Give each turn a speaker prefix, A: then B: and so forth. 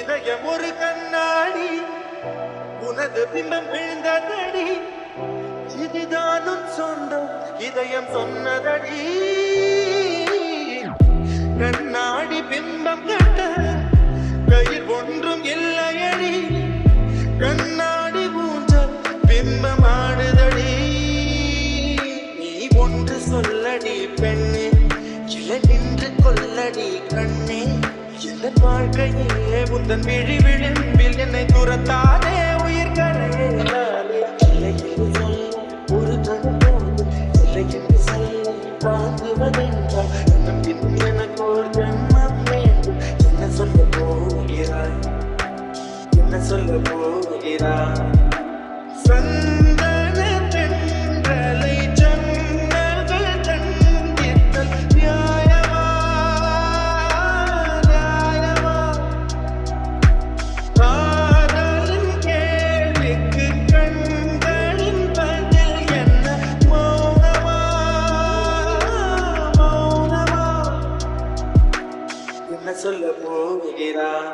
A: இதயம் ஒரு கண்ணாடி உனது பிம்பம் விழுந்ததடி இதுதானும் சொந்தம் இதயம் சொன்னதடி கண்ணாடி பிம்பம் கட்ட கையில் ஒன்றும் இல்லையடி கண்ணாடி ஊஞ்சல் பிம்பம் ஆடுதடி நீ ஒன்று சொல்லடி பெண்ணே இல்லை நின்று கொல்லடி கண்ணே எந்த வாழ்க்கையே உந்தன் விழி விளிம்பில் என்னை துரத்தாதே உயிர் கரையேறாதே இல்லை என்று சொல்ல ஒரு கணப்போது இல்லை என்று சொல்ல வாங்குவதென்றால் இன்னும் இன்னும் எனக்கு ஒரு ஜன்மம் வேண்டும் என்ன சொல்ல போகிறாய் என்ன சொல்ல போகிறாய் சந்தன தென்றலை ஜன்னல்கள் தந்தித்தல் நியாயமா நியாயமா காதலின் கேள்விக்கு கண்களின் பதில் என்ன மௌனமா மௌனமா என்ன சொல்ல போகிறாய்